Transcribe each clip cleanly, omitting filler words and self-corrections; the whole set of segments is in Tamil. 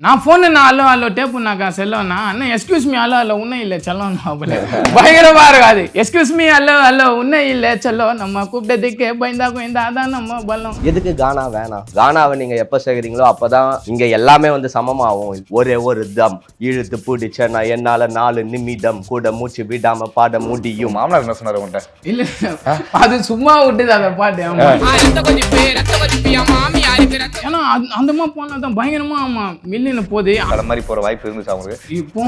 நான் ஃபோனு நான் அல்லோ அல்லோ டேப்புனாக்கா செல்லோன்னா அண்ணன் எக்ஸ்கியூஸ் மீ அல்லோ அல்லோ உன்னும் இல்லை செல்லம் அப்படி பயங்கரமாக இருக்காது. எக்ஸ்கியூஸ் மீ அல்லோ அல்லோ உன்னும் இல்லை செல்லம் நம்ம கூப்பிட்டதுக்கு பயந்தா கோயந்தா அதான் நம்ம பலம். எதுக்கு கானா வேணாம்? கானாவை நீங்க எப்ப சேர்க்குறீங்களோ அப்பதான் இங்க எல்லாமே வந்து சமமாகும். ஒரே ஒரு தம் இழுத்து பிடிச்ச நான் என்னால 4 நிமிடம் கூட மூச்சு விடாம பாட முடியும். மாமனார் என்ன சொன்னாரு உன்ட்ட? இல்ல அது சும்மா விட்டுது அந்த பாட்டு. ஏன்னா அந்த மாதிரி போனா தான் பயங்கரமா ஆமா மில்லின்னு போகுது. அந்த மாதிரி போற வாய்ப்பு இருந்துச்சு அவங்களுக்கு. இப்போ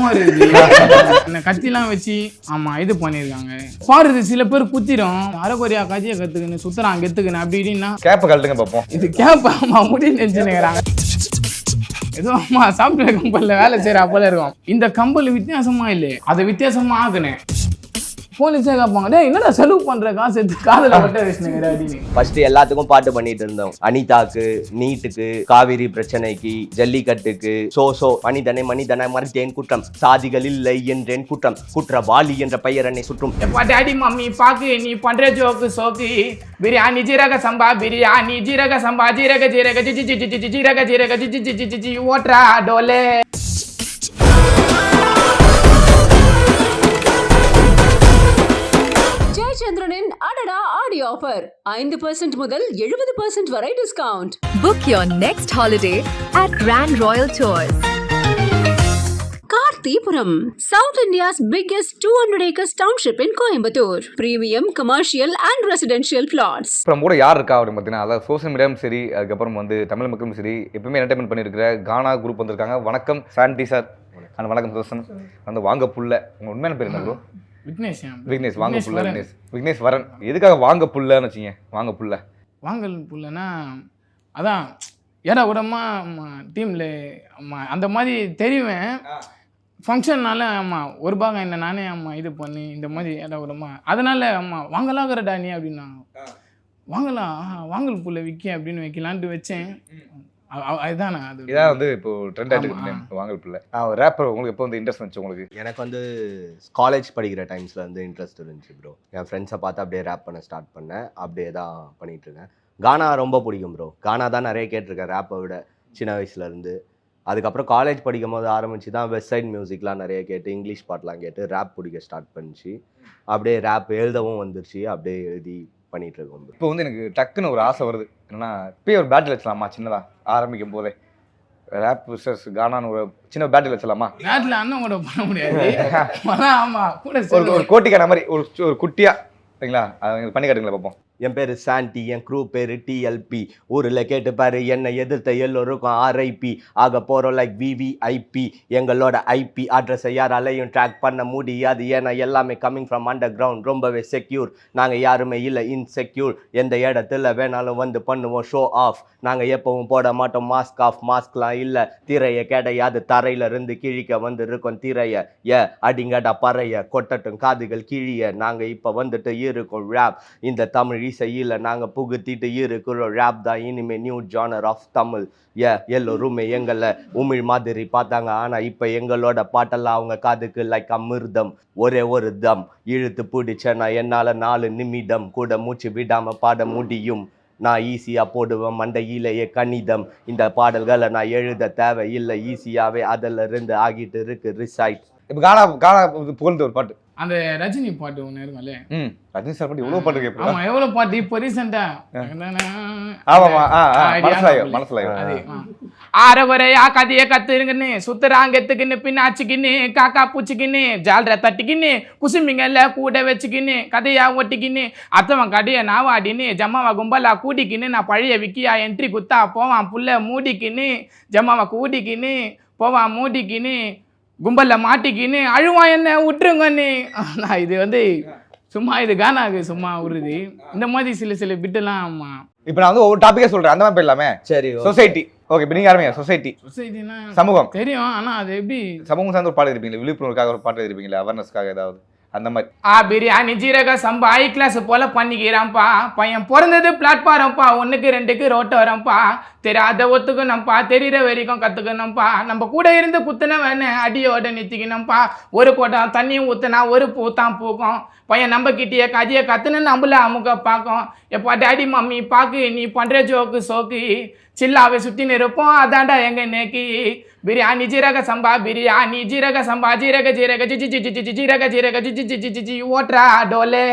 கத்திலாம் வச்சு ஆமா இது பண்ணிருக்காங்க பாருது. சில பேர் குத்திரும் அரைக்குறையா கத்தியை கத்துக்குன்னு சுத்துறான் கெத்துக்குன்னு அப்படி இப்படின்னா கேப்ப கழட்டுங்க பார்ப்போம். இது கேப்ப ஆமா முடி நினைச்சுக்கிறாங்க. ஏதோ அம்மா சாஃப்ட்வேர் கம்பெனில வேலை செய்யற போல இருக்கும். இந்த கம்பெனி வித்தியாசமா இல்லை, அதை வித்தியாசமா ஆக்குனேன். போலீஸே கேட்பாங்க, டே என்னடா செலவு பண்ற காசு எடுத்து காதல மட்டும் வச்சுனுங்கிற அப்படின்னு. ஃபர்ஸ்ட் எல்லாத்துக்கும் பாட்டு பண்ணிட்டு இருந்தோம். அனிதாக்கு, நீட்டுக்கு, காவிரி பிரச்சனைக்கு, ஜல்லிக்கட்டுக்கு, சோ மனிதனை மனிதனை மறுத்தேன் குற்றம், சாதிகள் இல்லை என்றேன் குற்றம், குற்றவாளி என்ற பெயர் என்னை சுற்றும். டாடி மம்மி பாக்கு நீ பண்ற ஜோக்கு சோக்கு, பிரியாணி ஜீரக சம்பா பிரியாணி ஜீரக சம்பா ஜீரக ஜீரக ஜி ஜி ஜி ஜி ஜீரக ஜீரக ஜி ஜி ஜி ஜி ஓட்ரா டோலே. ஜெயச்சந்திரனின் அடடா ஆடி ஆஃபர் 5% முதல் 70% வரை discount. Book your next holiday at Grand Royal Tours. Karthipuram, South India's biggest 200 acres township in Coimbatore. Premium commercial and residential plots. அப்புறம் கூட யார் இருக்கா அப்படின்னு பார்த்தீங்கன்னா, அதாவது சோசியல் மீடியாவும் சரி, அதுக்கப்புறம் வந்து தமிழ் மக்களும் சரி, எப்பவுமே என்டர்டைன்மெண்ட் பண்ணியிருக்கிற கானா குரூப் வந்திருக்காங்க. வணக்கம் சாண்டி சார். அண்ட் வணக்கம் தோசன். வந்து வாங்க புள்ள. உங்க உண்மையான பேர் என்ன ப்ரோ? விக்னேஷ். வாங்க புள்ள விக்னேஷ் வரன். எதுக்காக வாங்க புள்ளன்னு வச்சிங்க? வாங்க புள்ள வாங்கல் புள்ளனா அதான் ஏடா கூடமா டீமில் அந்த மாதிரி தெரிவேன். ஃபங்க்ஷன்னால ஆமாம் ஒரு பாகம் என்ன நானே ஆமாம் இது பண்ணி இந்த மாதிரி ஏடா கூடமா அதனால ஆமாம் வாங்கலாகிறடா நீ அப்படின்னா வாங்கலாம் வாங்கல் புள்ள விற்க அப்படின்னு வைக்கலான்ட்டு வச்சேன். அதுதானே அது இதான் வந்து இப்போ ட்ரெண்ட் ஆகிட்டு வாங்கல் பிள்ளை. ரேப்பர் உங்களுக்கு எப்போ வந்து இன்ட்ரெஸ்ட் வந்துச்சு உங்களுக்கு? எனக்கு வந்து காலேஜ் படிக்கிற டைம்ஸில் வந்து இன்ட்ரெஸ்ட் இருந்துச்சு ப்ரோ. என் ஃப்ரெண்ட்ஸை பார்த்து அப்படியே ரேப் பண்ண ஸ்டார்ட் பண்ணேன். அப்படியே தான் பண்ணிகிட்ருக்கேன். கானா ரொம்ப பிடிக்கும் ப்ரோ. கானா தான் நிறைய கேட்டிருக்கேன் ரேப்பை விட சின்ன வயசுலேருந்து. அதுக்கப்புறம் காலேஜ் படிக்கும் போது ஆரம்பிச்சு தான் வெஸ்ட் சைட் மியூசிக்லாம் நிறைய கேட்டு இங்கிலீஷ் பாட்டெலாம் கேட்டு ரேப் பிடிக்க ஸ்டார்ட் பண்ணிச்சு. அப்படியே ரேப் எழுதவும் வந்துருச்சு. அப்படியே எழுதி பண்ணிட்டு இருக்கோம். இப்போ வந்து எனக்கு டக்குன்னு ஒரு ஆசை வருது. என்னன்னா இப்போயே ஒரு பேட்டில் வச்சலாமா? சின்னதா ஆரம்பிக்கும் போதே ரேப் விசஸ் கானான்னு ஒரு சின்ன பேட்டில் வச்சலாமா? பேட்டில் அண்ணன் கூட பண்ண முடியாது. ஆமாம் கூட ஒரு கோட்டிக்கான மாதிரி ஒரு குட்டியா சரிங்களா? அது பண்ணி காட்டுங்களா பார்ப்போம். என் பேர் சாண்டி, என் க்ரூ பேர் டிஎல்பி. ஊரில் கேட்டு பாரு என்னை எதிர்த்த எல்லோருக்கும் ஆர்ஐபி. ஆக போகிறோம் லைக் விவிஐபி. எங்களோட ஐபி அட்ரஸை யாராலையும் ட்ராக் பண்ண முடியாது. ஏன்னா எல்லாமே கம்மிங் ஃப்ரம் அண்டர் கிரவுண்ட். ரொம்பவே செக்யூர். நாங்கள் யாருமே இல்லை இன்செக்யூர். எந்த இடத்துல வேணாலும் வந்து பண்ணுவோம் ஷோ ஆஃப். நாங்கள் எப்பவும் போட மாட்டோம் மாஸ்க் ஆஃப். மாஸ்க்லாம் இல்லை திரையை கிடையாது. தரையில இருந்து கிழிக்க வந்து இருக்கோம் திரைய. அடிங்கடா பறைய கொட்டட்டும் காதுகள் கிழிய. நாங்கள் இப்போ வந்துட்டு இருக்கோம் ரேப். இந்த தமிழ் இசையில் நாங்கள் புகுத்திட்டு இருக்கிறோம் ரேப் தான் இனிமே நியூ ஜானர் ஆஃப் தமிழ். எல்லோருமே எங்களை உமிழ் மாதிரி பார்த்தாங்க. ஆனால் இப்போ எங்களோட பாட்டெல்லாம் அவங்க காதுக்கு லைக் அமிர்தம். ஒரே ஒரு தம் இழுத்து பிடிச்ச நான் என்னால் 4 நிமிடம் கூட மூச்சு விடாமல் பாட முடியும். நான் ஈஸியாக போடுவேன் மண்டையிலேயே கணிதம். இந்த பாடல்களை நான் எழுத தேவை இல்லை, ஈஸியாகவே அதில் இருந்து ஆகிட்டு இருக்கு ரிசைட். இப்போ கானா புகழ்ந்து ஒரு பாட்டு, அந்த ரஜினி பாட்டு ஒன்று இருக்கும்ல. ரஜினி சார் பாட்டு எவ்வளோ பாட்டு கேட்போம். ஆமாம் எவ்வளோ பாட்டு இப்போ ரீசெண்டா ஆரவரையா கதையை கத்துருங்கன்னு சுத்துறாங்கத்துக்குன்னு பின்னாச்சுக்கின்னு காக்கா பூச்சிக்கின்னு ஜால்ற தட்டிக்கின்னு குசுமிங்கல்ல கூட வச்சுக்கின்னு கதையா ஒட்டிக்கின்னு அத்தவன் கடையை நாவாடின்னு ஜம்மாவா கும்பலா கூட்டிக்கின்னு நான் பழைய விக்கியா என்ட்ரி குத்தா போவான் புள்ள மூடிக்கின்னு ஜம்மாவா கூட்டிக்கின்னு போவான் மூடிக்கின்னு கும்பல்ல மாட்டிக்கின்னு அழுவான் என்ன விட்டுருங்கன்னு. நான் இது வந்து சும்மா இது கானாக்கு சும்மா விடுறது. இந்த மாதிரி சில பிட்டெல்லாம். ஆமா இப்போ நான் வந்து ஒவ்வொரு டாபிக்கே சொல்றேன், அந்த மாதிரி போயிடலாமே? சரி. Society okay. இப்போ நீங்க ஆரம்பிங்க. சொசைட்டினா சமூகம் தெரியும். ஆனா அது எப்படி சமூகம் சார்ந்த ஒரு பாட்டு இருப்பீங்களா? விழிப்புணர்வுக்காக ஒரு பாட்டு இருப்பீங்களா? அவேர்னஸ்க்காக ஏதாவது அந்த மாதிரி? பிரியாணி ஜீரக சம்பா ஹை கிளாஸ் போல பண்ணிக்கிறான்ப்பா. பையன் பிறந்தது பிளாட்ஃபாரம்ப்பா. 1க்கு 2க்கு ரோட்டோரம்ப்பா. தெரியாத ஒத்துக்கணும்ப்பா. தெரிகிற வரைக்கும் கற்றுக்கணும்ப்பா. நம்ம கூட இருந்து குத்துன வேணே அடியோட நிறுத்திக்கணும்ப்பா. ஒரு கோட்டம் தண்ணியும் ஊற்றுனா ஒரு பூத்தான் பூக்கும். பையன் நம்ம கிட்டேயே கதையை கற்றுன்னு நம்மள அமுக பார்க்கும். எப்பா டேடி மம்மி பாக்கு நீ பண்ணுற ஜோக்கு சோக்கு, சில்லாவை சுத்தின்னு இருப்போம் அதாண்டா எங்க நேக்கி பிரியாணி ஜீரக சம்பா பிரியாணி ஜீரக சம்பா ஜீரக ஜீரக ஜிஜி ஜிஜி ஜிஜி ஜீரக ஜீரக ஜிஜி ஜிஜி ஜிஜி ஓட்ரா டோலே.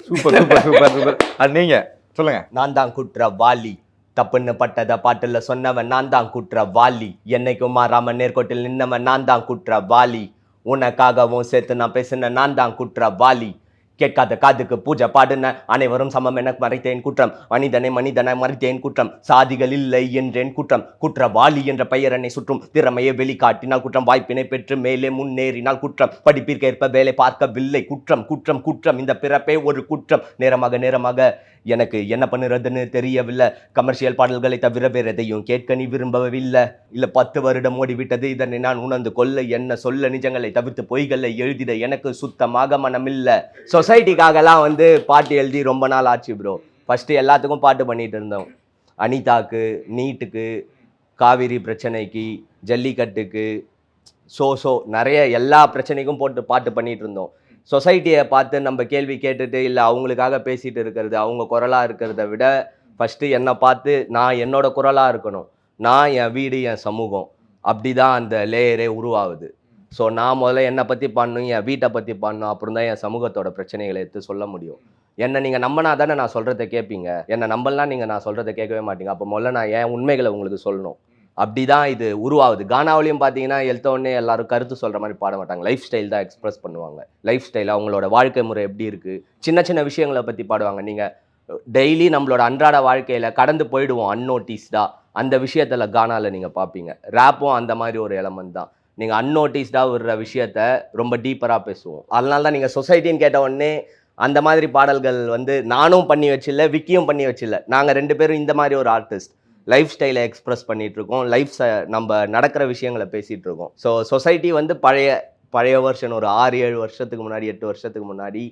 Super super super super. அது நீங்க சொல்லுங்க. நான் தான் குற்றவாளி, தப்புன்னு பட்டத பாட்டுல சொன்னவன் நான் தான் குற்றவாளி, என்னைக்கும் மாறாம நேர்கோட்டில் நின்னவன் நான் தான் குற்றவாளி, உனக்காகவும் சேர்த்து நான் பேசின நான் தான் குற்றவாளி, கேட்காத காதுக்கு பூஜை பாடுன அனைவரும் சமம் எனக்கு மறைத்தேன் குற்றம், மனிதனை மறைத்தேன் குற்றம், சாதிகள் இல்லை என்றேன் குற்றம், குற்றவாளி என்ற பெயர் என்னை சுற்றும், திறமையை வெளிக்காட்டினால் குற்றம், வாய்ப்பினை பெற்று மேலே முன்னேறினால் குற்றம், படிப்பிற்கேற்ப வேலை பார்க்கவில்லை குற்றம், குற்றம் குற்றம் இந்த பிறப்பே ஒரு குற்றம், நேரமாக எனக்கு என்ன பண்ணுறதுன்னு தெரியவில்லை, கமர்ஷியல் பாடல்களை தவிர வேற எதையும் கேட்க நீ விரும்பவில்லை, இல்லை 10 வருடம் ஓடிவிட்டது இதனை நான் உணர்ந்து கொள்ள, என்ன சொல்ல நிஜங்களை தவிர்த்து பொய்களை எழுதிட எனக்கு சுத்தமாக மனமில்லை. சொசைட்டிக்காகலாம் வந்து பாட்டு எழுதி ரொம்ப நாள் ஆச்சு ப்ரோ. ஃபஸ்ட்டு எல்லாத்துக்கும் பாட்டு பண்ணிட்டு இருந்தோம், அனிதாக்கு, நீட்டுக்கு, காவிரி பிரச்சனைக்கு, ஜல்லிக்கட்டுக்கு, நிறைய எல்லா பிரச்சனைக்கும் போட்டு பாட்டு பண்ணிட்டு இருந்தோம். சொசைட்டியை பார்த்து நம்ம கேள்வி கேட்டுட்டு இல்லை அவங்களுக்காக பேசிகிட்டு இருக்கிறது, அவங்க குரலாக இருக்கிறத விட ஃபஸ்ட்டு என்னை பார்த்து நான் என்னோட குரலாக இருக்கணும், நான் என் வீடு என் சமூகம், அப்படி தான் அந்த லேயரே உருவாகுது. ஸோ நான் முதல்ல என்னை பற்றி பாடணும், என் வீட்டை பற்றி பாடணும், அப்புறம் தான் என் சமூகத்தோட பிரச்சனைகளை எடுத்து சொல்ல முடியும். என்னை நீங்கள் நம்பினா தானே நான் சொல்கிறத கேட்பீங்க, என்னை நம்பலாம் நீங்கள் நான் சொல்கிறத கேட்கவே மாட்டீங்க. அப்போ முதல்ல நான் என் உண்மைகளை உங்களுக்கு சொல்லணும். அப்படி தான் இது உருவாகுது. கானாவிலையும் பார்த்தீங்கன்னா எழுத்தோடனே எல்லாரும் கருத்து சொல்கிற மாதிரி பாட மாட்டாங்க, லைஃப் ஸ்டைல் தான் எக்ஸ்பிரஸ் பண்ணுவாங்க. லைஃப் ஸ்டைல் அவங்களோட வாழ்க்கை முறை எப்படி இருக்குது, சின்ன விஷயங்களை பற்றி பாடுவாங்க. நீங்கள் டெய்லி நம்மளோட அன்றாட வாழ்க்கையில் கடந்து போயிடுவோம் அன்னோட்டிஸ்டாக, அந்த விஷயத்தில் கானாவில் நீங்கள் பார்ப்பீங்க. ரேப்பும் அந்த மாதிரி ஒரு எலமெண்ட் தான், நீங்கள் அன்னோட்டிஸ்டாக விடுற விஷயத்த ரொம்ப டீப்பராக பேசுவோம். அதனால தான் நீங்கள் சொசைட்டின்னு கேட்ட உடனே அந்த மாதிரி பாடல்கள் வந்து நானும் பண்ணி வச்சில்ல, விக்கியும் பண்ணி வச்சில்ல, நாங்கள் 2 பேரும் இந்த மாதிரி ஒரு ஆர்டிஸ்ட் லைஃப் ஸ்டைலை எக்ஸ்பிரஸ் பண்ணிட்டு இருக்கோம், நம்ம நடக்கிற விஷயங்களை பேசிகிட்டு இருக்கோம். ஸோ சொசைட்டி வந்து பழைய வருஷன் ஒரு 6-7 வருஷத்துக்கு முன்னாடி 8 வருஷத்துக்கு முன்னாடி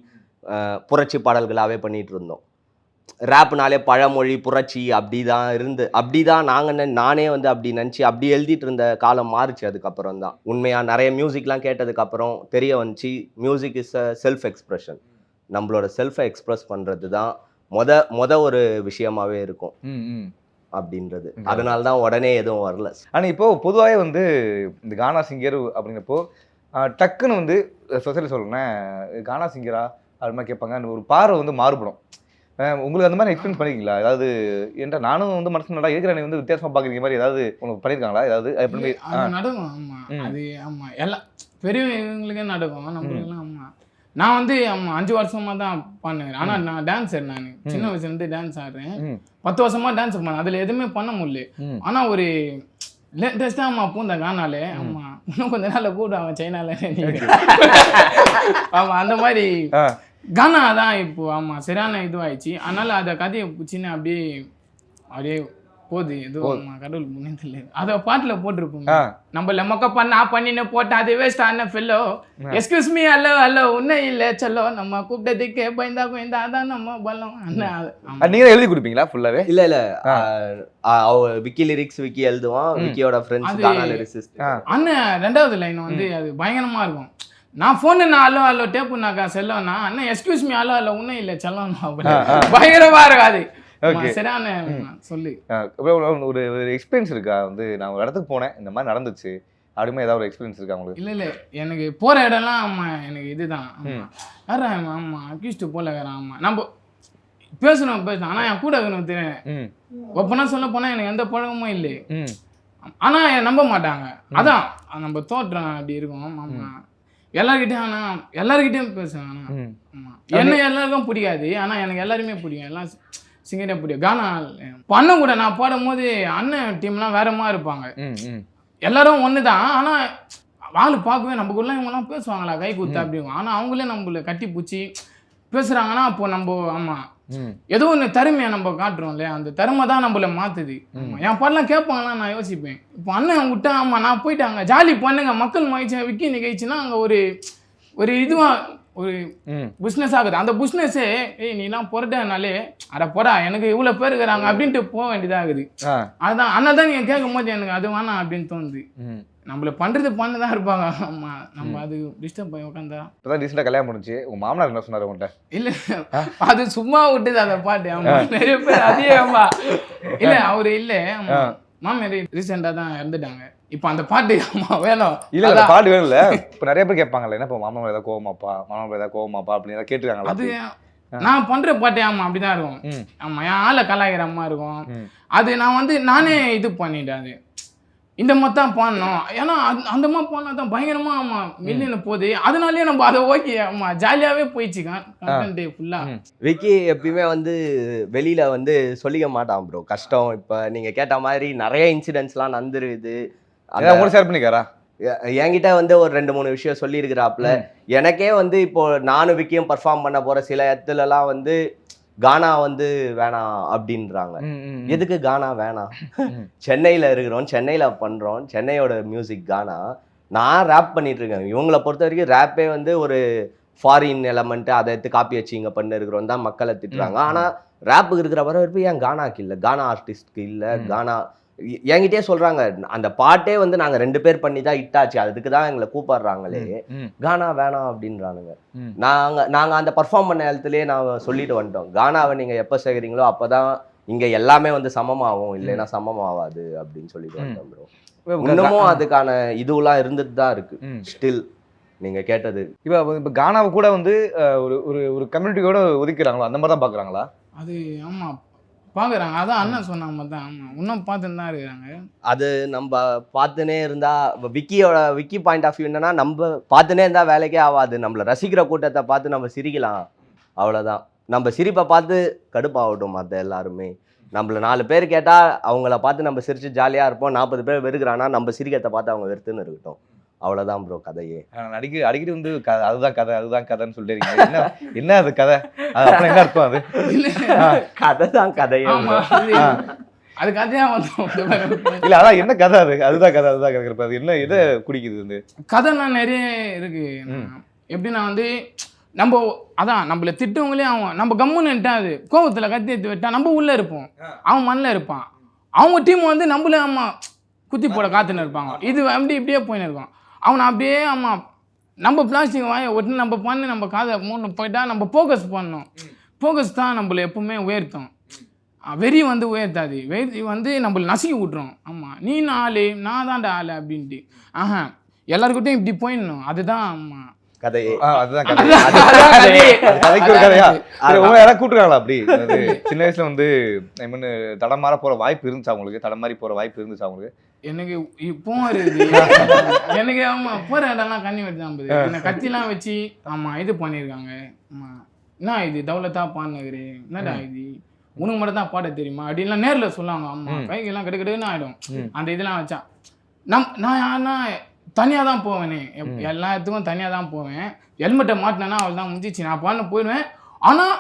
புரட்சி பாடல்களாகவே பண்ணிகிட்டு இருந்தோம். ரேப்னாலே பழமொழி புரட்சி அப்படி தான் நானே வந்து அப்படி நினச்சி அப்படி எழுதிட்டு இருந்த காலம் மாறிச்சு. அதுக்கப்புறம் தான் உண்மையாக நிறைய மியூசிக்லாம் கேட்டதுக்கப்புறம் தெரிய வந்துச்சு, music is a self expression. நம்மளோட செல்ஃபை எக்ஸ்ப்ரெஸ் பண்ணுறது தான் மொத ஒரு விஷயமாவே இருக்கும் அப்படின்றது. அதனால தான் உடனே எதுவும் வரல. ஆனால் இப்போ பொதுவாகவே வந்து இந்த கானா சிங்கர் அப்படிங்கிறப்போ டக்குன்னு வந்து சொசைட்டி சொல்லணும்னா கானா சிங்கரா அது மாதிரி கேட்பாங்க, அந்த ஒரு பார்வை வந்து மாறுபடும். உங்களுக்கு அந்த மாதிரி எக்ஸ்பீரியன்ஸ் பண்ணிருக்கீங்களா? ஏதாவது என்ற நானும் வந்து மனசு நல்லா இருக்கிறேன் வந்து வித்தியாசமாக பார்க்குறீங்க மாதிரி ஏதாவது உங்களுக்கு பண்ணியிருக்காங்களா? ஏதாவது நடக்கும். ஆமாம், அது ஆமாம், எல்லாம் பெரியவங்களுக்கே நடக்கும், நம்மளுக்கெல்லாம். ஆமாம், நான் வந்து 5 வருஷமா தான் பண்ணுவேன். ஆனால் நான் டான்ஸர், நான் சின்ன வயசுலேருந்து டான்ஸ் ஆடுறேன், 10 வருஷமா டான்ஸ் பண்ணேன், அதில் எதுவுமே பண்ண முடியல. ஆனால் ஒரு லேட்டஸ்ட்டாக பூந்த கானாலே இன்னும் கொஞ்ச நாள் கூடுவாங்க சைனால. ஆமாம், அந்த மாதிரி கானா தான் இப்போ சரியான இதுவாகிடுச்சு. அதனால அதை கதையை பிடிச்சின்னு அப்படியே போகுது. எதுவும் கடவுள் முன்னே அதை பாட்டில் போட்டிருப்போங்க. நம்ம லெமக்க பண்ணின்னு போட்டா அது வேஸ்ட் ஆன ஃபெல்லோ, எக்ஸ்கியூஸ் மீ அல்லோ உன்னை இல்லை செல்லோ, நம்ம கூப்பிட்டதுக்கே பயந்தா அதான் நம்ம பலம். நீங்க எழுதி கொடுப்பீங்களா ஃபுல்லாவே? இல்ல விக்கி லிரிக்ஸ் விக்கி எழுதுவான், விக்கியோட ஃப்ரெண்ட்ஸ் அண்ணன் 2வது லைன் வந்து அது பயங்கரமா இருக்கும். நான் ஃபோனு அல்லோ டேப்புனாக்கா செல்லோன்னா அண்ணன் எக்ஸ்கியூஸ் மீ அல்லோ உன்னை இல்லை செல்லோன்னா பயங்கரமா இருக்காது. சொல்லி ஒரு எக்ஸ்பீரியன்ஸ் இருக்கா? வந்து நான் ஒரு இடத்துக்கு போனேன், இந்த மாதிரி நடந்துச்சு அப்படிமே ஏதாவது ஒரு எக்ஸ்பீரியன்ஸ் இருக்கா உங்களுக்கு? இல்லை எனக்கு போகிற இடம்லாம் எனக்கு இதுதான். யாரா அக்யூஸ்டு போல நம்ம பேசணும் ஆனால் என் கூட இருக்கணும் தெரியும். ஒப்பனா சொல்ல போனால் எனக்கு எந்த பழக்கமும் இல்லை, ஆனால் என் நம்ப மாட்டாங்க. அதான் நம்ம தோற்றம் அப்படி இருக்கும். எல்லாருக்கிட்டையும் பேசுவேன். என்ன எல்லாருக்கும் பிடிக்காது, ஆனால் எனக்கு எல்லாருமே பிடிக்கும், எல்லாம் சிங்கரே பிடிக்கும். கானா பண்ண கூட நான் பாடும் போது அண்ணன் டீம்லாம் வேற மாதிரி இருப்பாங்க, எல்லாரும் ஒன்று தான். ஆனால் ஆள் பார்க்கவே நமக்குள்ள இவங்கெல்லாம் பேசுவாங்களா கை குத்தா அப்படிங்க, ஆனால் அவங்களே நம்மள கட்டி பூச்சி பேசுகிறாங்கன்னா அப்போ நம்ம ஏதோ ஒன்று திறமையை நம்ம காட்டுறோம் இல்லையா, அந்த திறமை தான் நம்மள மாற்றுது. என் பாடலாம் கேட்பாங்களா நான் யோசிப்பேன். இப்போ அண்ணன் விட்டா நான் போயிட்டாங்க ஜாலி பண்ணுங்க மக்கள் மகிழ்ச்சி விக்கி நிகழ்ச்சின்னா அங்கே ஒரு இதுவாக ஒரு பிஸ்னஸ் ஆகுது. அந்த பிஸ்னஸே நீலாம் பொருட்டானாலே அட போடா எனக்கு இவ்வளோ பேர் இருக்கிறாங்க அப்படின்ட்டு போக வேண்டியதாகுது. அதுதான் அதனால தான் நீங்கள் கேட்கும் போது எனக்கு அது வேணாம் அப்படின்னு தோணுது. நம்மள பண்றது பண்ணதான் இருப்பாங்க. ஆமா நம்ம அது டிஸ்டர்ப் பண்ணி உட்காந்தா. இப்பதான் ரீசெண்டா கல்யாணம் முடிஞ்சு உங்க மாமனார் என்ன சொன்னாரு உங்கள்கிட்ட? இல்ல அது சும்மா விட்டுது அந்த பாட்டு. ஆமா நிறைய பேர் அதே ஆமா இல்ல அவரு இல்ல மாமியார் ரீசெண்டா தான் இறந்துட்டாங்க. இப்ப அந்த பாட்டு ஆமா வேணும் இல்ல அந்த பாட்டு வேணும் இல்ல. இப்ப நிறைய பேர் கேட்பாங்கல்ல என்ன இப்போ மாமனார் ஏதாவது கோவமாப்பா மாமனார் ஏதாவது கோவமாப்பா அப்படின்னு ஏதாவது கேட்டுருக்காங்களா? அது நான் பண்ற பாட்டு ஆமா அப்படிதான் இருக்கும். ஆமா என் ஆளை கலாய்க்கிற மாதிரி இருக்கும். அது நான் வந்து நானே இது பண்ணிட்டேன். அது இந்த மாதிரி தான் பாடணும். ஏன்னா அந்த மாதிரி பாடினா தான் பயங்கரமா ஆமா மில்லியனு போகுது. அதனாலயே நம்ம அதை ஓகே ஆமா ஜாலியாவே போயிடுச்சு கண்டென்ட் ஃபுல்லா. விக்கி எப்பயுமே வந்து வெளியில வந்து சொல்லிக்க மாட்டான் ப்ரோ. கஷ்டம் இப்போ நீங்க கேட்ட மாதிரி நிறைய இன்சிடென்ட்ஸ்லாம் நடந்துருக்குது. அதை ஷேர் பண்ணிக்காரா? என்கிட்ட வந்து ஒரு 2-3 விஷயம் சொல்லியிருக்கிறாப்புல. எனக்கே வந்து இப்போ நானும் விக்கியும் பர்ஃபார்ம் பண்ண போற சில இடத்துலலாம் வந்து கானா வந்து வேணாம் அப்படின்றாங்க. எதுக்கு கானா வேணாம்? சென்னையில் இருக்கிறோம், சென்னையில் பண்ணுறோம், சென்னையோட மியூசிக் கானா. நான் ரேப் பண்ணிட்டு இருக்கேன். இவங்களை பொறுத்த வரைக்கும் ரேப்பே வந்து ஒரு ஃபாரின் எலமெண்ட்டு, அதை எடுத்து காப்பி வச்சு இங்கே பண்ண இருக்கிறோம் தான் மக்களை திட்டுறாங்க. ஆனால் ரேப்புக்கு இருக்கிற வரவேற்பு ஏன் கானாக்கு இல்லை, கானா ஆர்டிஸ்ட்க்கு இல்லை? கானா என்கிட்டே சொல்றாங்க அந்த பாட்டே வந்து நாங்க 2 பேர் பண்ணி தான் இட்டாச்சு, அதுக்கு தான் எங்களை கூப்பிடுறாங்களே, கானா வேணாம் அப்படின்றானுங்க. நாங்க அந்த பர்ஃபார்ம் பண்ண இடத்துலயே நான் சொல்லிட்டு வந்துட்டோம், கானாவை நீங்க எப்ப சேர்க்குறீங்களோ அப்பதான் இங்க எல்லாமே வந்து சமமாகும், இல்லைன்னா சமமாவாது அப்படின்னு சொல்லிட்டு வந்தோம் ப்ரோ. இன்னமும் அதுக்கான இதுவெல்லாம் இருந்துட்டு தான் இருக்கு ஸ்டில். நீங்க கேட்டது இப்போ கானாவை கூட வந்து ஒரு கம்யூனிட்டியோட ஒதுக்கிறாங்களா, அந்த மாதிரி தான் பாக்குறாங்களா? அது ஆமா பார்க்குறாங்க. அதான் அண்ணன் சொன்னாங்க மாதிரி தான். ஆமாம் இன்னும் பார்த்துன்னு தான் இருக்கிறாங்க. அது நம்ம பார்த்துனே இருந்தா விக்கி பாயிண்ட் ஆஃப் வியூ என்னன்னா, நம்ம பார்த்துனே இருந்தா வேலைக்கே ஆகாது. நம்மளை ரசிக்கிற கூட்டத்தை பார்த்து நம்ம சிரிக்கலாம், அவ்வளோதான். நம்ம சிரிப்பை பார்த்து கடுப்பாகட்டும் மற்ற எல்லாருமே. நம்மள 4 பேர் கேட்டால் அவங்கள பார்த்து நம்ம சிரிச்சு ஜாலியாக இருப்போம். 40 பேர் வெறுக்கிறான்னா நம்ம சிரிக்கிறத பார்த்து அவங்க வெறுத்துன்னு இருக்கட்டும், அவ்வளோதான் ப்ரோ கதையே. அடிக்கடி வந்து அதுதான் கதை அதுதான் கதைன்னு சொல்லிட்டு இருக்கீங்க. என்ன அது கதை? அது என்ன அர்த்தம்? அது கதை தான் கதையே. அது கதையா வந்து இல்ல அதான் என்ன கதை? அதுதான் கதை அதுதான் கதை. அது என்ன எதை குடிக்குது? வந்து கதைன்னா நிறைய இருக்கு. எப்படின்னா வந்து நம்ம அதான் நம்மள திட்டவங்களே அவன் நம்ம கம்முன்னுட்டா அது கோவத்தில் கத்தி எடுத்து விட்டா நம்ம உள்ள இருப்போம், அவன் மண்ணில் இருப்பான். அவங்க டீம் வந்து நம்மளே அம்மா குத்தி போட காத்துன்னு இருப்பாங்க. இது அப்படி இப்படியே போயின்னு இருப்பான். அவனை அப்படியே அம்மா நம்ம பிளாஸ்டிக் வாய ஒட்டு நம்ம பண்ணி நம்ம காதை மூணு போயிட்டா நம்ம ஃபோக்கஸ் பண்ணணும். ஃபோக்கஸ் தான் நம்மளை எப்பவுமே உயர்த்தும். வெறி வந்து உயர்த்தாது, வெறி வந்து நம்மளை நசுக்கி விட்றோம். ஆமாம் நீ ஆளு நான் தான்டா ஆளு அப்படின்ட்டு எல்லாருக்கிட்டையும் இப்படி போயிடணும். அதுதான் அம்மா கதையே. அதுதான் கதைக்கு ஒரு கதையா? யாராவது கூட்டுறாங்களா அப்படி? சின்ன வயசுல வந்து தடமாற போற வாய்ப்பு இருந்துச்சா உங்களுக்கு? தடமாறி போற வாய்ப்பு இருந்துச்சா உங்களுக்கு? எனக்கு இப்பவும் இருக்குது. எனக்கு ஆமா போற இடம்லாம் கண்ணி வெட்டி தான் போகுது. என்ன கத்திலாம் வச்சு ஆமா இது பண்ணியிருக்காங்க. ஆமா என்ன இது தௌலத்தா பாடுனது என்னடா இது உனக்கு மட்டும் தான் பாட தெரியுமா அப்படின்லாம் நேரில் சொல்லுவாங்க. ஆமா கைக்கெல்லாம் கெடுக்கெடுன்னு ஆகிடும் அந்த இதெல்லாம் வச்சா. நான் யாருன்னா தனியாக தான் போவேனே, எல்லா இடத்துக்கும் தனியாக தான் போவேன். ஹெல்மெட்டை மாட்டினேன்னா அவள் தான் முடிஞ்சிச்சு, நான் பாட்டு போயிடுவேன். ஆனால்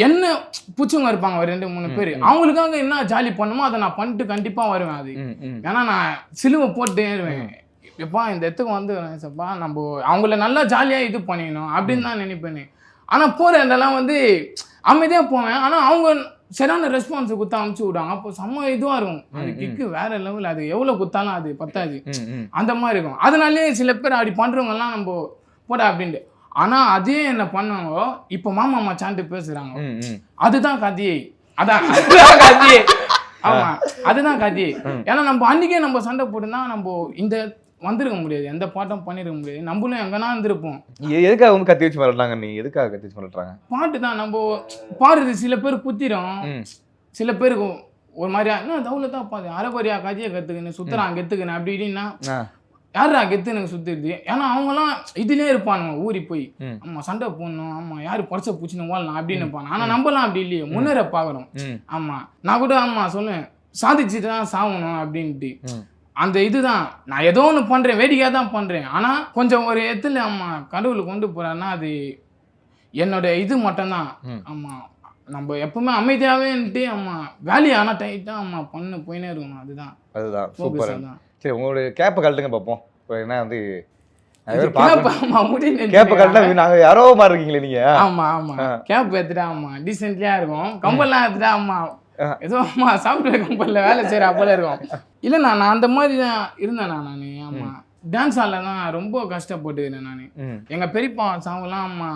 என்ன பூச்சவங்க இருப்பாங்க ஒரு 2-3 பேர், அவங்களுக்காக என்ன ஜாலி பண்ணுமோ அதை நான் பண்ணிட்டு கண்டிப்பாக வருவேன். அது ஏன்னா நான் சிலுவை போட்டுட்டே இருவேன். எப்பா இந்த இடத்துக்கு வந்து சப்பா நம்ம அவங்கள நல்லா ஜாலியாக இது பண்ணிக்கணும் அப்படின்னு தான் நினைப்பேன். ஆனால் போகிற இடம்லாம் வந்து அமைதியாக போவேன். ஆனால் அவங்க சரியான ரெஸ்பான்ஸ் குத்தா அனுப்பிச்சு விடுவாங்க. அப்போ செம்ம இதுவாக இருக்கும். அது கிக்கு வேற லெவல். அது எவ்வளோ குத்தாலும் அது பத்தாது, அந்த மாதிரி இருக்கும். அதனாலேயே சில பேர் அப்படி பண்ணுறவங்கலாம் நம்ம போட அப்படின்ட்டு. ஆனால் அதே என்ன பண்ணுவாங்க இப்போ மாமா மச்சான்ட்டு பேசுகிறாங்க. அதுதான் கதையே. அதான் கதையே. ஆமாம் அதுதான் கதையே. ஏன்னா நம்ம அன்றைக்கே நம்ம சண்டை போட்டுனா நம்ம இந்த வந்திருக்க முடியாது, எந்த பாட்டும் பண்ணிருக்க முடியாது. நம்மளும் எங்கன்னா இருந்திருப்போம். எதுக்காக வந்து கத்தி வச்சு மிரட்டுறாங்க? நீ எதுக்காக கத்தி வச்சு மிரட்டுறாங்க? பாட்டு தான் நம்ம பாடுறது சில பேர் குத்திரும், சில பேருக்கு ஒரு மாதிரியா என்ன தௌலத்தான் பாது அரைக்குறையா கதையை கற்றுக்குன்னு சுற்றுறான் கெத்துக்குன்னு அப்படி இப்படின்னா யாரா கெத்து எனக்கு சுற்றுறது. ஏன்னா அவங்களாம் இதுலேயே இருப்பானுங்க ஊறி போய் ஆமா சண்டை போடணும், ஆமா யாரு பறிச்ச பூச்சின்னு வாழலாம் அப்படின்னு இருப்பாங்க. ஆனால் நம்மளாம் அப்படி இல்லையே, முன்னேற பார்க்குறோம். ஆமா நான் கூட ஆமா சொல்லுவேன் சாதிச்சுட்டு தான் சாகணும் அப்படின்ட்டு. அந்த இதுதான் நான் ஏதோ ஒன்று பண்ணுறேன், வேடிக்கையாக தான் பண்ணுறேன். ஆனால் கொஞ்சம் ஒரு இடத்துல ஆமா கடவுள் கொண்டு போகிறாருன்னா அது என்னோட இது மட்டும்தான். ஆமாம் நம்ம எப்பவுமே அமைதியாகவேன்ட்டு ஆமாம் வேலையை ஆனால் டைட்டாக ஆமாம் பண்ணு போயினே இருக்கணும். அதுதான் சூப்பர் தான். சரி உங்களுடைய கேப்பை கழட்டுங்க பார்ப்போம். இப்போ என்ன வந்து ஆமா முடி கேப்ப கரெக்டா நாங்க யாரோ மாதிரி இருக்கீங்களே நீங்க. ஆமா கேப் எடுத்துட்டா ஆமா டீசென்ட்லியா இருக்கும். கம்பல்லாம் எடுத்துட்டா ஆமா ஏதோ அம்மா சாஃப்ட்வேர் கம்பெனில வேலை செய்யற போல இருக்கும். இல்ல நான் அந்த மாதிரி தான் இருந்தேன் நானு. ஆமா டான்ஸ் ஆடல தான் ரொம்ப கஷ்டப்பட்டுக்கிறேன் நானு. எங்க பெரியப்பா சாங்கெல்லாம் அம்மா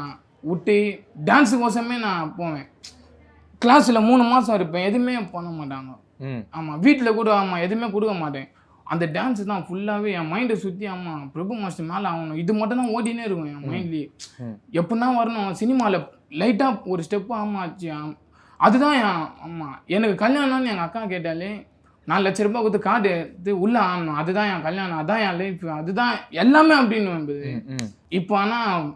விட்டு டான்ஸு கோசமே நான் போவேன். கிளாஸ்ல 3 மாசம் இருப்பேன், எதுவுமே பண்ண மாட்டாங்க. ஆமா வீட்டுல கூட ஆமா எதுவுமே கொடுக்க மாட்டேன். அந்த டான்ஸ் தான் ஃபுல்லாவே என் மைண்டை சுத்தி ஆமா பிரபு மாஸ்டர் மேல ஆகணும் இது மட்டும் தான் ஓடினே இருக்கும் என் மைண்ட்லயே. எப்படின்னா வரணும் சினிமால லைட்டா ஒரு ஸ்டெப்பு ஆமா ஆச்சு. அதுதான் ஆமா எனக்கு கல்யாணம்னு எங்கள் அக்கா கேட்டாலே 4 லட்ச ரூபாய் கொடுத்து கார்டு எடுத்து உள்ளே ஆடணும், அதுதான் என் கல்யாணம், அதான் என் லைஃப், அதுதான் எல்லாமே அப்படின்னு. இப்போ ஆனால்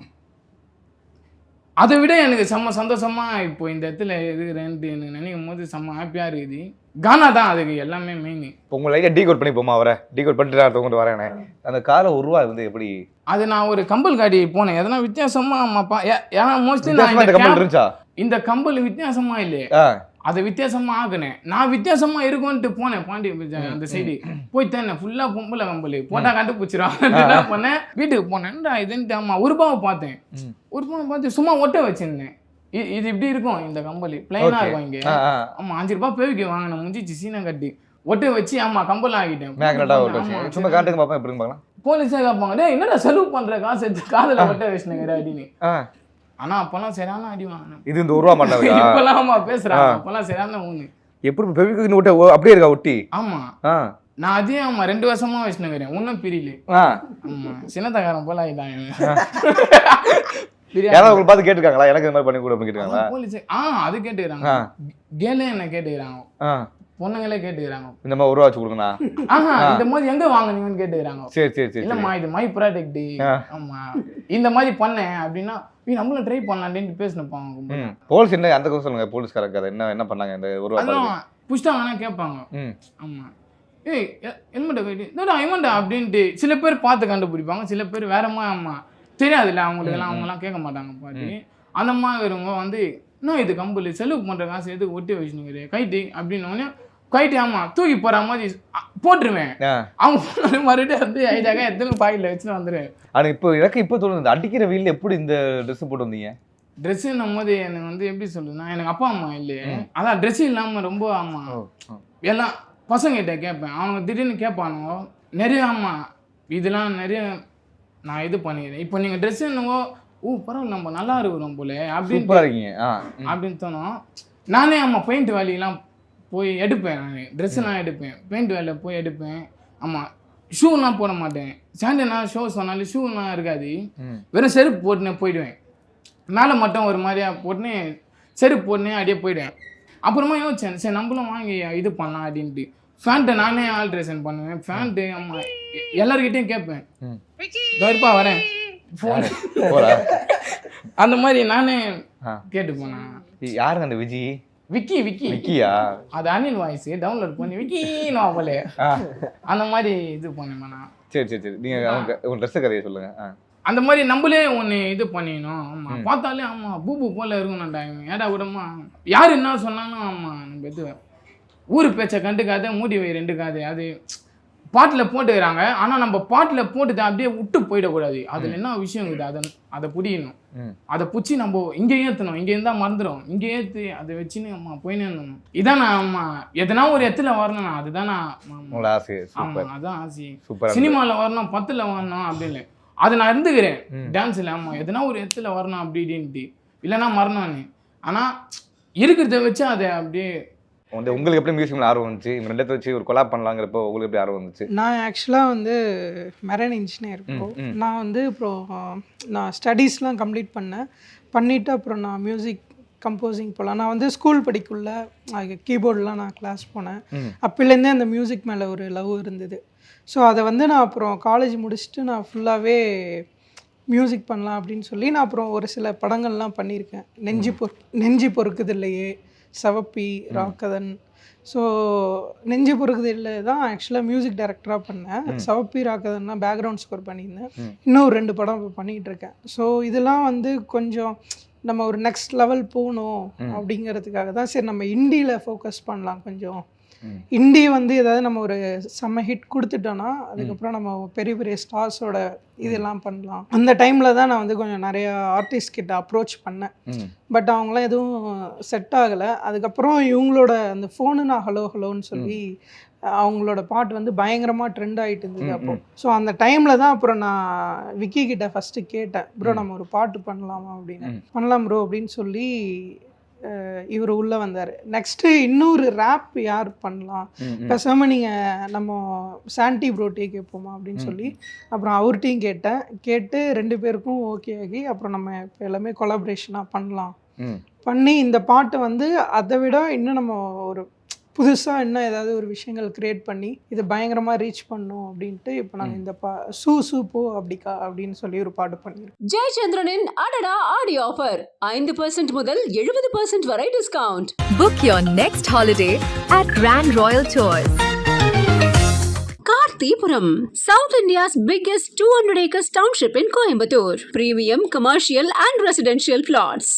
அதை விட எனக்கு செம்ம சந்தோஷமா இப்போ இந்த இடத்துல இருக்கிறேன்ட்டு எனக்கு நினைக்கும் போது செம்ம ஹாப்பியாக இருக்குது. கானா தான் அதுக்கு எல்லாமே மெயின். இப்போ உங்களை லைட்டாக டீகோட் பண்ணி போமா வர டீகோட் பண்ணிட்டு அடுத்தவங்க வரேனே அந்த காலை உருவா வந்து எப்படி அது நான் ஒரு கம்பல் காடி போனேன் எதனா வித்தியாசமா ஆமாப்பா. ஏன்னா மோஸ்ட்லி நான் இந்த கம்பல் வித்தியாசமா இல்லையே அதை வித்தியாசமா ஆகுனேன். நான் வித்தியாசமா இருக்கும்ட்டு போனேன் பாண்டி அந்த சைடு போய் தேனேன் ஃபுல்லா பொம்பளை கம்பல் போட்டா கண்டுபிடிச்சிடும். என்ன பண்ணேன் வீட்டுக்கு போனேன்டா இதுன்ட்டு ஆமா ஒரு பாவை பார்த்தேன். ஒரு பாவை பார்த்து சும்மா ஒட்ட வச்சிருந்தேன். இது இப்படி இருக்கும் இந்த கம்பல் பிளைனா இருக்கும் இங்க. ஆமா 5 ரூபாய் பேவிக்கு வாங்கினேன் முடிஞ்சிச்சு சீனை கட்டி ஒட்ட வச்சு ஆமா கம்பல் ஆகிட்டேன். சும்மா காட்டுங்க பாப்பா எப்படி பார்க்கலாம். போலீஸே கேட்பாங்க டேய் என்னடா செலவு பண்ற காசு எடுத்து காதுல ஒட்ட வச்சுனேங்க அப்படின்னு. ஆனா அப்பெல்லாம் சரியான அடி வாங்கினேன். இது இந்த உருவா மாட்டாங்க இப்பெல்லாம் ஆமா பேசுறாங்க அப்பெல்லாம் சரியான ஊனு எப்படி பெவிக்கு ஒட்ட அப்படியே இருக்கா ஒட்டி. ஆமா நான் அதே ஆமா 2 வருஷமா வச்சுனுக்கிறேன் ஒன்னும் பிரியல. ஆமா சின்னத்தகாரன் போல ஆயிட்டாங்க. யாராவது உங்களை பார்த்து கேட்டுருக்காங்களா எனக்கு இந்த மாதிரி பண்ணி கூட கேட்டுருக்காங்களா போலீஸ்? அது கேட்டுக்கிறாங்க. கேலே என்ன கேட்டுக்கிறாங்க, பொண்ணுங்களே கேட்டுக்கிறாங்க இந்த மாதிரி உருவா வச்சு கொடுங்கண்ணா. இந்த மாதிரி எங்க வாங்குனீங்கன்னு கேட்டுக்கிறாங்க. சரி சரி சரி இல்லம்மா இது மை ப்ராடக்ட். ஆமா இந்த மாதிரி பண்ணேன் அப்படின்னா நம்மளும் ட்ரை பண்ணலான்னு பேசினப்பாங்க. போலீஸ் என்ன அந்த சொல்லுங்க போலீஸ்காரங்க அதை என்ன பண்ணாங்க இந்த உருவா புஷ்டாங்கன்னா கேட்பாங்க. ஆமா ஏய் ஹெல்மெட்டை போயிட்டு இதோட ஐமண்டா அப்படின்ட்டு சில பேர் பார்த்து கண்டுபிடிப்பாங்க, சில பேர் வேறமா ஆமா தெரியாதுல்ல அவங்களுக்கெல்லாம் அவங்கலாம் கேட்க மாட்டாங்க பாட்டி. அந்த மாதிரி வருவங்க வந்து இன்னும் இது கம்பல் செலவு பண்ணுற காசு எதுக்கு ஒட்டி வச்சுனுங்கிறே கைட்டு அப்படின்னோடனே கைட்டு ஆமா தூக்கி போகிற மாதிரி போட்டுருவேன். அவங்க மறுபடியும் வந்து ஐஜாக எத்தனை பாக்கெட்டில் வச்சுன்னு வந்துடுவேன். ஆனால் இப்போ எனக்கு இப்போ தோணுது அடிக்கிற வீட்டில் எப்படி இந்த ட்ரெஸ்ஸு போட்டு வந்தீங்க? ட்ரெஸ்ஸுன்னும் போது எனக்கு வந்து எப்படி சொல்லுதுன்னா எனக்கு அப்பா அம்மா இல்லையே அதான் ட்ரெஸ்ஸு இல்லாமல் ரொம்ப ஆமா எல்லாம் பசங்கிட்ட கேட்பேன். அவங்க திடீர்னு கேட்பானுங்க நிறைய ஆமா இதெல்லாம் நிறைய நான் இது பண்ணிக்கிறேன். இப்போ நீங்கள் ட்ரெஸ் என்னவோ பரவாயில்ல நம்ம நல்லா இருக்கிறோம் போல அப்படின்னு தோணும். நானே ஆமாம் பெயிண்ட் வேலையெல்லாம் போய் எடுப்பேன். நான் ட்ரெஸ்ஸெல்லாம் எடுப்பேன், பெயிண்ட் வேலையில் போய் எடுப்பேன். ஆமாம் ஷூலாம் போட மாட்டேன். சாண்டேனா ஷோ சொன்னாலும் ஷூலாம் இருக்காது, வெறும் செருப்பு போட்டுனே போயிடுவேன். மேலே மட்டும் ஒரு மாதிரியா போட்டுனே செருப்பு போட்டுனே அப்படியே போயிடுவேன். அப்புறமா யோசிச்சேன் சரி நம்மளும் வாங்கி இது பண்ணலாம் அப்படின்ட்டு ஃபேண்ட்டை நானே ஆல்ட்ரேஷன் பண்ணுவேன். ஃபேண்ட்டு ஆமாம் எல்லாருக்கிட்டையும் கேட்பேன் தோற்பா வரேன் அந்த மாதிரி நானே கேட்டு போனேன். யாருங்க அந்த விஜி விக்கி விக்கியா அது அனில் வாய்ஸ் டவுன்லோட் பண்ணி விக்கின்னு போல அந்த மாதிரி இது பண்ணேன். சரி சரி சரி நீங்கள் உங்கள் ட்ரெஸ்ஸு கதையை சொல்லுங்க. அந்த மாதிரி நம்மளே ஒன்று இது பண்ணிடணும். ஆமாம் பார்த்தாலே ஆமாம் பூபு போல இருக்கணும்டா ஏடா விடமா யார் என்ன சொன்னாலும் ஆமாம் நம்ம இது ஊரு பேச்சை கண்டுக்காத மூடி வை 2 காது அது பாட்டில் போட்டுக்கிறாங்க. ஆனால் நம்ம பாட்டில் போட்டுட்டு அப்படியே விட்டு போயிடக்கூடாது. அதில் என்ன விஷயம் இருக்குது அதை புரியணும். அதை பிடிச்சி நம்ம இங்கே ஏற்றணும், இங்கே இருந்தால் மறந்துடும், இங்கே ஏற்றி அதை வச்சுன்னு அம்மா போயின்னு இருந்தணும். இதான் நான் அம்மா எதனா ஒரு இடத்துல வரணும் அதுதான் நான் ஆசை. ஆமாம் அதான் ஆசை. சினிமாவில் வரணும் 10ல் வரணும் அப்படி இல்லை அது நான் இருந்துக்கிறேன் டான்ஸில். ஆமாம் எதனா ஒரு இடத்துல வரணும் அப்படி இப்படின்ட்டு இல்லைன்னா மரணம்னு. ஆனால் இருக்கிறத வச்சு அதை அப்படியே வந்து உங்களுக்கு எப்படி மியூசிக்கில் ஆர்வம் வந்துச்சு? இந்த 2 வச்சு ஒரு கொலாப் பண்ணலாங்கிறப்போ உங்களுக்கு எப்படி ஆர்வம் வந்துச்சு? நான் ஆக்சுவலாக வந்து மெரைன் இன்ஜினியர். நான் வந்து அப்புறம் நான் ஸ்டடீஸ்லாம் கம்ப்ளீட் பண்ணிவிட்டு அப்புறம் நான் மியூசிக் கம்போசிங் போகலாம். நான் வந்து ஸ்கூல் படிக்குள்ள கீபோர்டெலாம் நான் கிளாஸ் போனேன். அப்போலேருந்தே அந்த மியூசிக் மேலே ஒரு லவ் இருந்தது. ஸோ அதை வந்து நான் அப்புறம் காலேஜ் முடிச்சுட்டு நான் ஃபுல்லாகவே மியூசிக் பண்ணலாம் அப்படின்னு சொல்லி நான் அப்புறம் ஒரு சில படங்கள்லாம் பண்ணியிருக்கேன். நெஞ்சு பொறுக்குது இல்லையே, சவப்பி, ராக்கதன். ஸோ நெஞ்சு பொறுக்குதில்ல தான் ஆக்சுவலாக மியூசிக் டைரக்டராக பண்ணேன். சவப்பி ராக்கதன்லாம் பேக்ரவுண்ட் ஸ்கோர் பண்ணியிருந்தேன். இன்னும் 2 படம் இப்போ பண்ணிகிட்டு இருக்கேன். ஸோ இதெல்லாம் வந்து கொஞ்சம் நம்ம ஒரு நெக்ஸ்ட் லெவல் போகணும் அப்படிங்கிறதுக்காக தான் சரி நம்ம இண்டியில் ஃபோக்கஸ் பண்ணலாம் கொஞ்சம் இண்டி வந்து ஏதாவது நம்ம ஒரு செம்ம ஹிட் கொடுத்துட்டோன்னா அதுக்கப்புறம் நம்ம பெரிய பெரிய ஸ்டார்ஸோட இதெல்லாம் பண்ணலாம். அந்த டைமில் தான் நான் வந்து கொஞ்சம் நிறைய ஆர்டிஸ்ட் கிட்ட அப்ரோச் பண்ணேன். பட் அவங்களாம் எதுவும் செட் ஆகலை. அதுக்கப்புறம் இவங்களோட அந்த ஃபோனு நான் ஹலோ ஹலோன்னு சொல்லி அவங்களோட பாட்டு வந்து பயங்கரமாக ட்ரெண்ட் ஆகிட்டு இருந்தது அப்போ. ஸோ அந்த டைமில் தான் அப்புறம் நான் விக்கி கிட்ட ஃபஸ்ட்டு கேட்டேன், ப்ரோ நம்ம ஒரு பாட்டு பண்ணலாமா அப்படின்னு. பண்ணலாம் ப்ரோ அப்படின்னு சொல்லி இவர் உள்ளே வந்தார். நெக்ஸ்ட்டு இன்னொரு ரேப் யார் பண்ணலாம், பேசாமல் நீங்கள் நம்ம சாண்டி ப்ரோட்டே கேட்போமா அப்படின்னு சொல்லி அப்புறம் அவர்கிட்டையும் கேட்டு 2 பேருக்கும் ஓகே ஆகி அப்புறம் நம்ம இப்போ எல்லாமே கொலாபரேஷனாக பண்ணலாம் பண்ணி இந்த பாட்டை வந்து அதை விட இன்னும் நம்ம ஒரு புதுசாக இன்னும் ஏதாவது ஒரு விஷயங்கள் கிரியேட் பண்ணி இதை பயங்கரமாக ரீச் பண்ணோம் அப்படின்ட்டு இப்போ நாங்கள் இந்த சூ போ அப்படிக்கா அப்படின்னு சொல்லி ஒரு பாட்டு பண்ணியிருக்கோம். ஜெயச்சந்திரனின் அடடா ஆடி ஆஃபர் 5% முதல் 70% வரை discount. Book your next holiday at Grand Royal Tours. Karthipuram, South India's biggest 200 acres township in Coimbatore. Premium commercial and residential plots.